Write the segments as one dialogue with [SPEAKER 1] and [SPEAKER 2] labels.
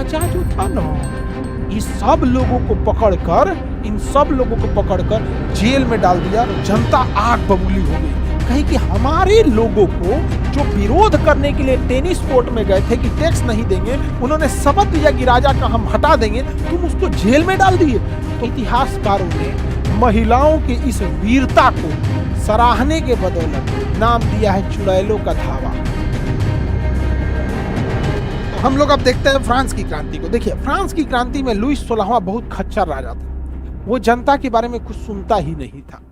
[SPEAKER 1] राजा जो था ना, इस सब लोगों को पकड़कर, इन सब लोगों को पकड़कर जेल में डाल दिया। जनता आग बबूली हो गई, कहीं कि हमारे लोगों को जो विरोध करने के लिए टेनिस कोर्ट में गए थे कि टैक्स नहीं देंगे, उन्होंने शपथ दिया कि राजा का हम हटा देंगे, तुम उसको जेल में डाल दिए। तो इतिहासकारों ने महिलाओं की इस वीरता को सराहने के बदौलत नाम दिया है चुड़ैलों का धावा। हम लोग अब देखते हैं फ्रांस की क्रांति को। देखिए, फ्रांस की क्रांति में लुईस 16वां बहुत खच्चर राजा था। वो जनता के बारे में कुछ सुनता ही नहीं था।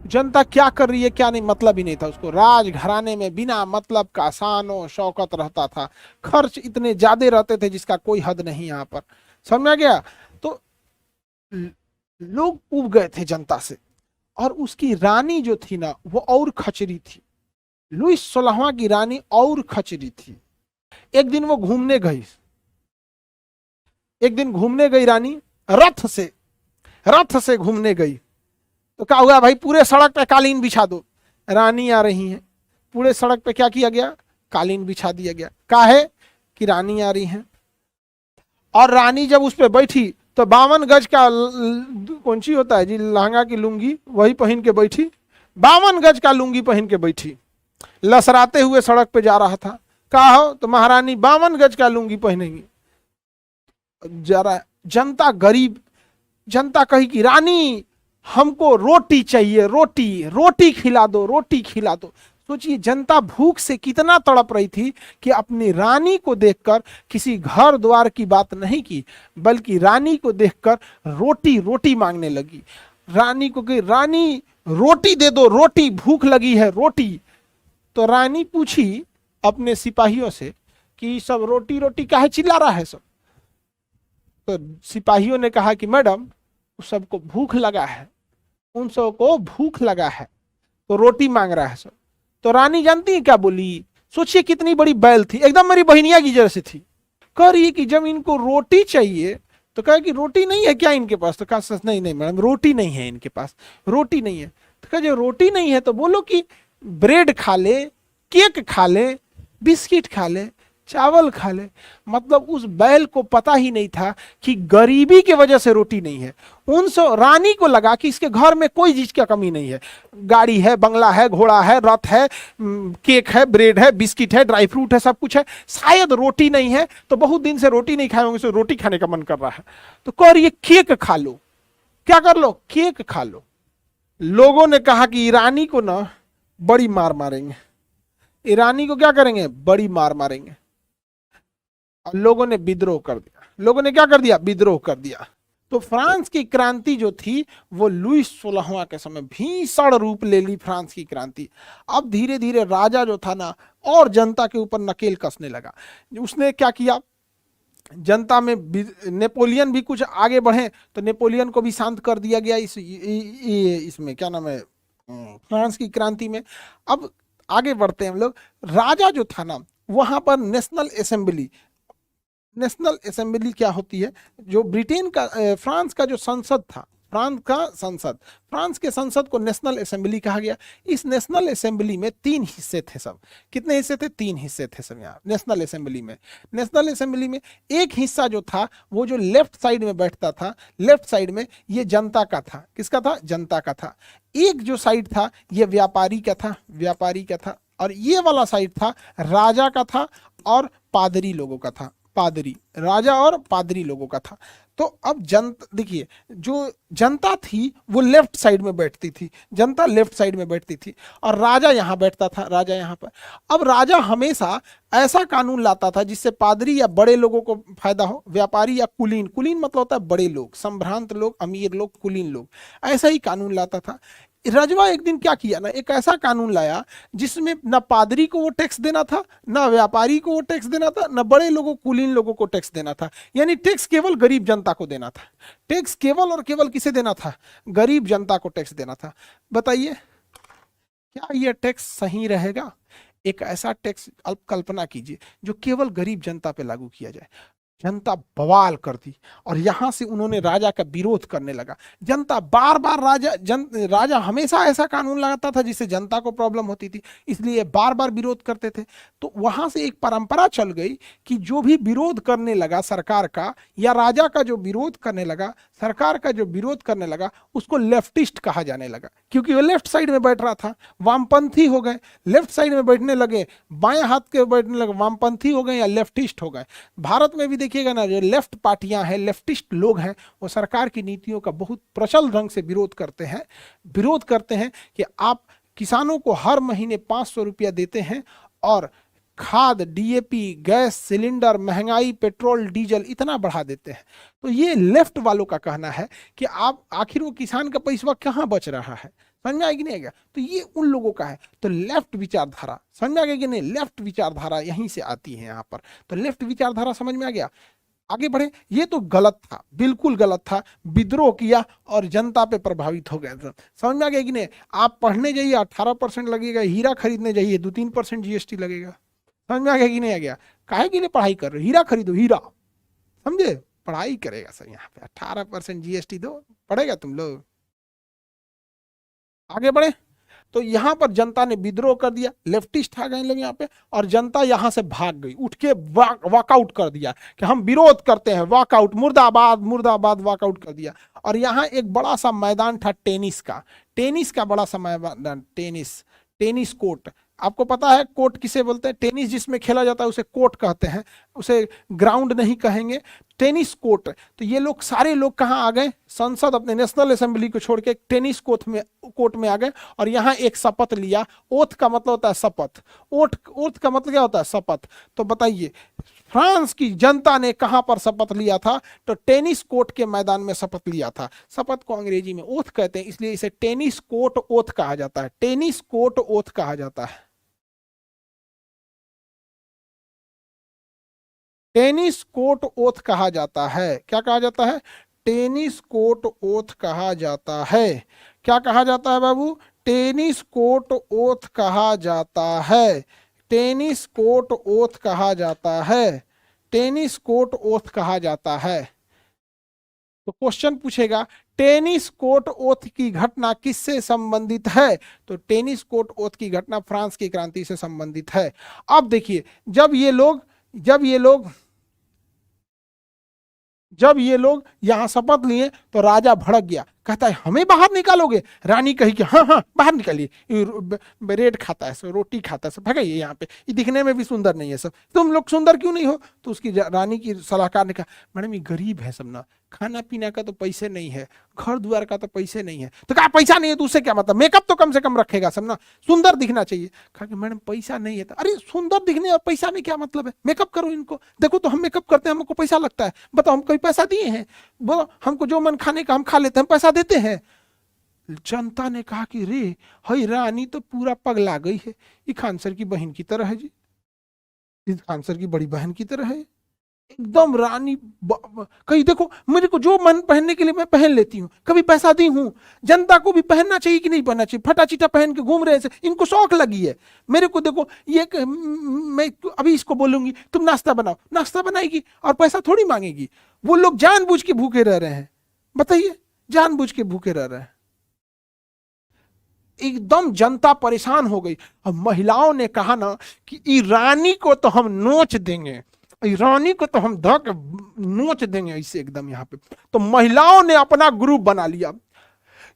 [SPEAKER 1] जनता क्या कर रही है क्या नहीं मतलब ही नहीं था उसको। राजघराने में बिना मतलब का शानो शौकत रहता था। खर्च इतने ज्यादा रहते थे जिसका कोई हद नहीं यहाँ पर, समझ गया। तो लोग उब गए थे जनता से। और उसकी रानी जो थी ना, वो और खचरी थी। लुईस 16वां की रानी और खचरी थी। एक दिन वो घूमने गई, रानी रथ से घूमने गई। तो क्या हुआ भाई, पूरे सड़क पे कालीन बिछा दो। रानी आ रही है, पूरे सड़क पे क्या किया गया, कालीन बिछा दिया गया। काहे कि रानी आ रही है। और रानी जब उस पे बैठी तो 52 गज का कौन सी होता है जी, लहंगा की लुंगी, वही पहन के बैठी। 52 गज का लुंगी पहन के बैठी, लसराते हुए सड़क पे जा रहा था। कहा हो तो महारानी 52 गज का लुंगी पहनेंगी। जरा जनता गरीब, जनता कही कि रानी हमको रोटी चाहिए, रोटी खिला दो। सोचिए जनता भूख से कितना तड़प रही थी कि अपनी रानी को देखकर किसी घर द्वार की बात नहीं की, बल्कि रानी को देखकर रोटी मांगने लगी। रानी को कही, रानी रोटी दे दो, रोटी, भूख लगी है, रोटी। तो रानी पूछी अपने सिपाहियों से कि सब रोटी काहे चिल्ला रहा है सब। तो सिपाहियों ने कहा कि मैडम सबको भूख लगा है, उन सबको भूख लगा है तो रोटी मांग रहा है सब। तो रानी जानती है क्या बोली, सोचिए कितनी बड़ी बैल थी, एकदम मेरी बहनिया की जैसे थी। कह रही है कि जब इनको रोटी चाहिए तो कहा कि रोटी नहीं है क्या इनके पास। तो कहा नहीं मैडम, रोटी नहीं है इनके पास, रोटी नहीं है। तो कहा जो रोटी नहीं है तो बोलो कि ब्रेड खा ले, केक खा ले, बिस्किट खा ले, चावल खा ले। मतलब उस बैल को पता ही नहीं था कि गरीबी की वजह से रोटी नहीं है। रानी को लगा कि इसके घर में कोई चीज की कमी नहीं है, गाड़ी है, बंगला है, घोड़ा है, रथ है, केक है, ब्रेड है, बिस्किट है, ड्राई फ्रूट है, सब कुछ है, शायद रोटी नहीं है। तो बहुत दिन से रोटी नहीं खाए होंगे, तो रोटी खाने का मन कर रहा है। तो कह रही है केक खा लो, क्या कर लो, केक खा लो। लोगों ने कहा कि ईरानी को ना बड़ी मार मारेंगे, ईरानी को क्या करेंगे, बड़ी मार मारेंगे। और लोगों ने विद्रोह कर दिया। लोगों ने क्या कर दिया, विद्रोह कर दिया। तो फ्रांस की क्रांति जो थी वो लुईस 16वां के समय भीषण रूप ले ली फ्रांस की क्रांति। अब धीरे धीरे राजा जो था ना और जनता के ऊपर नकेल कसने लगा। उसने क्या किया, जनता में नेपोलियन भी कुछ आगे बढ़े तो नेपोलियन को भी शांत कर दिया गया इसमें क्या नाम है, फ्रांस की क्रांति में। अब आगे बढ़ते हैं हम लोग। राजा जो था ना, वहां पर नेशनल असेंबली क्या होती है, जो ब्रिटेन का फ्रांस का जो संसद था, फ्रांस के संसद को नेशनल असेंबली कहा गया। इस नेशनल असेंबली में 3 हिस्से थे सब। कितने हिस्से थे, 3 हिस्से थे सब यहाँ नेशनल असेंबली में। एक हिस्सा जो था वो जो लेफ्ट साइड में बैठता था, लेफ्ट साइड में ये जनता का था। किसका था, जनता का था। एक जो साइड था ये व्यापारी का था, और ये वाला साइड था राजा का था और पादरी लोगों का था। राजा और पादरी लोगों का था। तो अब देखिए, जो जनता थी वो लेफ्ट साइड में बैठती थी, और राजा यहाँ बैठता था, राजा यहाँ पर। अब राजा हमेशा ऐसा कानून लाता था जिससे पादरी या बड़े लोगों को फायदा हो, व्यापारी या कुलीन मतलब होता है बड़े लोग, संभ्रांत लोग, अमीर लोग, कुलीन लोग, ऐसा ही कानून लाता था। रजवा एक दिन क्या किया ना, एक ऐसा कानून लाया जिसमें न पादरी को वो टैक्स देना था, न व्यापारी को वो टैक्स देना था, न बड़े लोगों, कुलीन लोगों को टैक्स देना था। यानी टैक्स केवल गरीब जनता को देना था। टैक्स केवल और केवल किसे देना था, गरीब जनता को टैक्स देना था। बताइए क्या यह टैक्स सही रहेगा? एक ऐसा टैक्स, कल्पना कीजिए, जो केवल गरीब जनता पे लागू किया जाए। जनता बवाल कर दी और यहां से उन्होंने राजा का विरोध करने लगा। जनता बार बार राजा हमेशा ऐसा कानून लगाता था जिससे जनता को प्रॉब्लम होती थी, इसलिए बार बार विरोध करते थे। तो वहां से एक परंपरा चल गई कि जो भी विरोध करने लगा सरकार का या राजा का जो विरोध करने लगा, सरकार का जो विरोध करने लगा, उसको लेफ्टिस्ट कहा जाने लगा, क्योंकि वो लेफ्ट साइड में बैठ रहा था। वामपंथी हो गए, लेफ्ट साइड में बैठने लगे, बाएं हाथ के बैठने लगे, वामपंथी हो गए या लेफ्टिस्ट हो गए। भारत में भी देखिएगा ना, जो लेफ्ट पार्टियां हैं, लेफ्टिस्ट लोग हैं, वो सरकार की नीतियों का बहुत प्रचल ढंग से विरोध करते हैं कि आप किसानों को हर महीने 500 रुपया देते हैं और खाद, डीएपी, गैस सिलेंडर, महंगाई, पेट्रोल डीजल इतना बढ़ा देते हैं। तो ये लेफ्ट वालों का कहना है कि आप आखिर वो किसान का पैसा कहाँ बच रहा है, समझ में आएगी नहीं आएगा? तो ये उन लोगों का है। तो लेफ्ट विचारधारा समझ में आ गया कि नहीं? लेफ्ट विचारधारा यहीं से आती है यहाँ पर। तो लेफ्ट विचारधारा समझ में आ गया? आगे बढ़े। ये तो गलत था, बिल्कुल गलत था, विद्रोह किया और जनता पे प्रभावित हो गया था। समझ में आ गया कि नहीं? आप पढ़ने जाइए 18% लगेगा, हीरा खरीदने जाइए 2-3% जीएसटी लगेगा। समझ में आ गया कि नहीं आ गया? काहे के लिए पढ़ाई कर रहे हो? हीरा खरीदो, हीरा, समझे? पढ़ाई करेगा सर, यहाँ पे 18% जीएसटी दो, पढ़ेगा तुम लोग। आगे बढ़े। तो यहां पर जनता ने विद्रोह कर दिया, लेफ्टिस्ट आ गए लोग यहाँ पे, और जनता यहां से भाग गई, उठ के वॉकआउट कर दिया कि हम विरोध करते हैं, वॉकआउट, मुर्दाबाद मुर्दाबाद, वॉकआउट कर दिया। और यहाँ एक बड़ा सा मैदान था टेनिस का बड़ा सा मैदान, टेनिस कोर्ट। आपको पता है कोर्ट किसे बोलते हैं? टेनिस जिसमें खेला जाता है उसे कोर्ट कहते हैं, उसे ग्राउंड नहीं कहेंगे, टेनिस कोर्ट। तो ये लोग सारे लोग कहाँ आ गए? संसद, अपने नेशनल असेंबली को छोड़ के टेनिस कोर्ट में आ गए और यहाँ एक शपथ लिया। ओथ का मतलब होता है शपथ, ओथ का मतलब क्या होता है? शपथ। तो बताइए फ्रांस की जनता ने कहां पर शपथ लिया था? तो टेनिस कोर्ट के मैदान में शपथ लिया था। शपथ को अंग्रेजी में ओथ कहते हैं, इसलिए इसे टेनिस कोर्ट ओथ कहा जाता है, टेनिस कोर्ट ओथ कहा जाता है। टेनिस कोर्ट ओथ कहा जाता है। क्या कहा जाता है? टेनिस कोर्ट ओथ कहा जाता है। क्या कहा जाता है बाबू? टेनिस कोर्ट ओथ कहा जाता है, टेनिस कोर्ट ओथ कहा जाता है, टेनिस कोर्ट ओथ कहा जाता है। तो क्वेश्चन पूछेगा टेनिस कोर्ट ओथ की घटना किससे संबंधित है? तो टेनिस कोर्ट ओथ की घटना फ्रांस की क्रांति से संबंधित है। अब देखिए, जब ये लोग यहां शपथ लिए तो राजा भड़क गया, कहता है हमें बाहर निकालोगे? रानी कही कि हाँ हाँ बाहर निकालिए, ब्रेड खाता है सब, रोटी खाता है सब, भगाइए यहाँ पे, ये दिखने में भी सुंदर नहीं है सब, तुम लोग सुंदर क्यों नहीं हो? तो उसकी रानी की सलाहकार ने कहा मैडम ये गरीब है सब ना, खाना पीना का तो पैसे नहीं है, घर द्वार का तो पैसे नहीं है। तो कहा पैसा नहीं है तो उससे क्या मतलब, मेकअप तो कम से कम रखेगा सब ना, सुंदर दिखना चाहिए। कहा कि मैडम पैसा नहीं है। तो अरे सुंदर दिखने और पैसा में क्या मतलब है? मेकअप करो इनको, देखो तो हम मेकअप करते हैं, हमको पैसा लगता है, बताओ हम कोई पैसा दिए हैं? बोलो हमको जो मन खाने का हम खा लेते हैं, हम पैसा देते हैं? जनता ने कहा कि रे हई रानी तो पूरा पगला गई है, ये खान सर की बहन की तरह है जी, इस खान सर की बड़ी बहन की तरह है एकदम। रानी कहीं देखो मुझे को जो मन पहनने के लिए मैं पहन लेती हूँ, कभी पैसा दी हूँ? जनता को भी पहनना चाहिए कि नहीं पहनना चाहिए? फटा चिटा पहन के घूम रहे हैं, इनको शौक लगी है। मेरे को देखो ये मैं अभी इसको बोलूंगी तुम नाश्ता बनाओ, नाश्ता बनाएगी और पैसा थोड़ी मांगेगी। वो लोग जानबूझ के भूखे रह रहे हैं, बताइए, जानबूझ के भूखे रह रहे हैं। एकदम जनता परेशान हो गई। अब महिलाओं ने कहा ना कि ईरानी को तो हम नोच देंगे, ईरानी को तो हम धक नोच देंगे ऐसे एकदम यहाँ पे। तो महिलाओं ने अपना ग्रुप बना लिया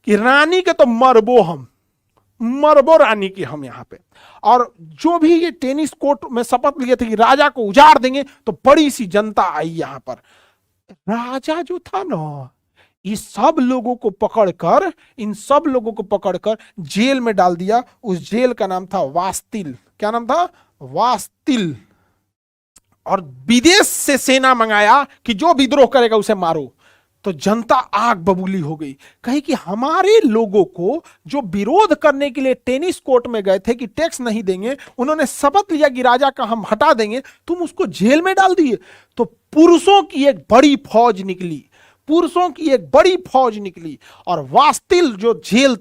[SPEAKER 1] कि रानी के तो मरबो, हम मरबो रानी की हम यहाँ पे। और जो भी ये टेनिस कोर्ट में शपथ लिए थे कि राजा को उजाड़ देंगे, तो बड़ी सी जनता आई यहाँ पर। राजा जो था ना, इस सब लोगों को पकड़कर, इन सब लोगों को पकड़कर जेल में डाल दिया। उस जेल का नाम था वास्तिल। क्या नाम था? वास्तिल। और विदेश से सेना मंगाया कि जो विद्रोह करेगा उसे मारो। तो जनता आग बबूली हो गई, कही कि हमारे लोगों को जो विरोध करने के लिए टेनिस कोर्ट में गए थे कि टैक्स नहीं देंगे, उन्होंने शपथ लिया कि राजा का हम हटा देंगे, तुम उसको जेल में डाल दिए। तो पुरुषों की एक बड़ी फौज निकली, पुरुषों की एक बड़ी फौज निकली और वास्तिल जो जेल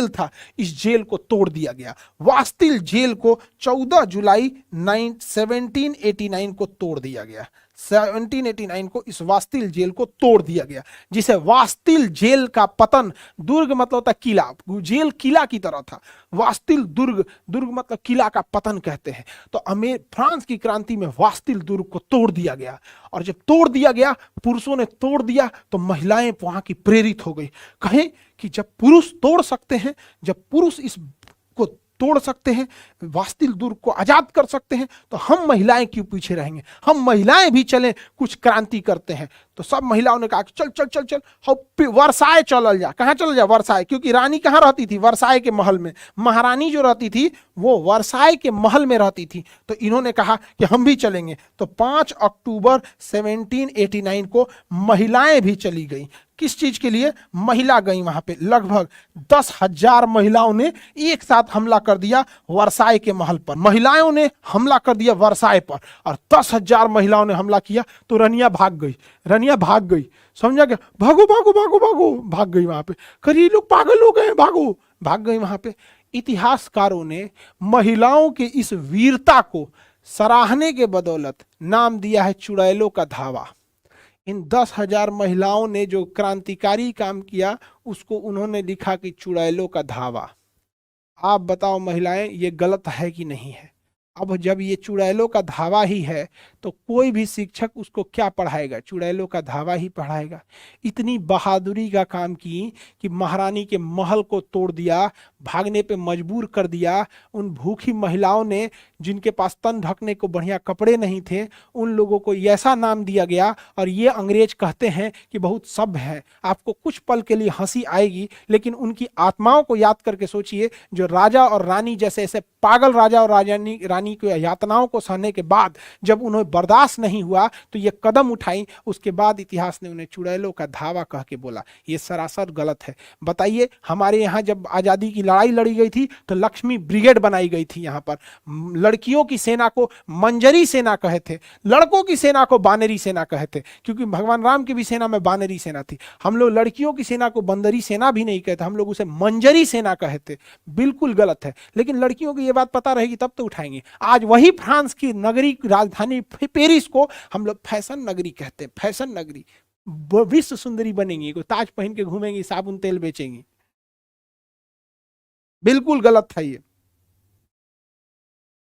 [SPEAKER 1] था, इस जेल को तोड़ दिया गया। वास्तिल जेल को 14 जुलाई 1789 को तोड़ दिया गया। 1789 को इस वास्तिल जेल को तोड़ दिया गया, जिसे वास्तिल जेल का पतन, दुर्ग मतलब होता किला, जेल किला की तरह था, वास्तिल दुर्ग, दुर्ग मतलब किला का पतन कहते हैं। तो फ्रांस की क्रांति में वास्तिल दुर्ग को तोड़ दिया गया, और जब तोड़ दिया गया, पुरुषों ने तोड़ दिया, तो महिलाएं वहां की प्रेरित हो गई। कहें कि जब पुरुष तोड़ सकते हैं, जब पुरुष इस को तोड़ सकते हैं, वास्तिल दुर्ग को आजाद कर सकते हैं, तो हम महिलाएं क्यों पीछे रहेंगे, हम महिलाएं भी चलें, कुछ क्रांति करते हैं। तो सब महिलाओं ने कहा कि चल चल चल चल हम वर्साय चलल जा। कहाँ चल जा? वर्साय, क्योंकि रानी कहाँ रहती थी? वर्साय के महल में। महारानी जो रहती थी वो वर्साय के महल में रहती थी। तो इन्होंने कहा कि हम भी चलेंगे। तो 5 अक्टूबर 1789 को महिलाएं भी चली गई। किस चीज के लिए? महिला गई वहां पे। लगभग 10,000 महिलाओं ने एक साथ हमला कर दिया वर्साय के महल पर। महिलाओं ने हमला कर दिया वर्साय पर, और 10,000 महिलाओं ने हमला किया। तो रनिया भाग गई, रनिया भाग गई, समझा क्या? भागो भागो भागो भागो, भाग गई वहां पे। करीब लोग पागल हो गए, भागो, भाग गई वहां पे। इतिहासकारों ने महिलाओं के इस वीरता को सराहने के बदौलत नाम दिया है चुड़ैलों का धावा। इन 10,000 महिलाओं ने जो क्रांतिकारी काम किया, उसको उन्होंने लिखा कि चुड़ैलों का धावा। आप बताओ महिलाएं, ये गलत है कि नहीं है? अब जब ये चुड़ैलों का धावा ही है, तो कोई भी शिक्षक उसको क्या पढ़ाएगा? चुड़ैलों का धावा ही पढ़ाएगा। इतनी बहादुरी का काम की कि महारानी के महल को तोड़ दिया, भागने पे मजबूर कर दिया। उन भूखी महिलाओं ने, जिनके पास तन ढकने को बढ़िया कपड़े नहीं थे, उन लोगों को ऐसा नाम दिया गया। और ये अंग्रेज कहते हैं कि बहुत सभ्य है। आपको कुछ पल के लिए हंसी आएगी, लेकिन उनकी आत्माओं को याद करके सोचिए, जो राजा और रानी जैसे ऐसे पागल राजा और रानी की यातनाओं को सहने के बाद जब उन्हें बर्दाश्त नहीं हुआ, तो ये कदम उठाई। उसके बाद इतिहास ने उन्हें चुड़ैलों का धावा कह के बोला। ये सरासर गलत है। बताइए, हमारे यहाँ जब आज़ादी की लड़ाई लड़ी गई थी, तो लक्ष्मी ब्रिगेड बनाई गई थी। यहाँ पर लड़कियों की सेना को मंजरी सेना कहे थे, लड़कों की सेना को बानरी सेना कहे थे, क्योंकि भगवान राम की भी सेना में बानरी सेना थी। हम लोग लड़कियों की सेना को बंदरी सेना भी नहीं कहते, हम लोग उसे मंजरी सेना कहते। बिल्कुल गलत है। लेकिन लड़कियों को ये बात पता रहेगी तब तो उठाएंगे। आज वही फ्रांस की नगरी, राजधानी पेरिस को हम लोग फैशन नगरी कहते हैं। फैशन नगरी, विश्व सुंदरी बनेंगी, कोई ताज पहन के घूमेंगी, साबुन तेल बेचेंगी। बिल्कुल गलत था ये।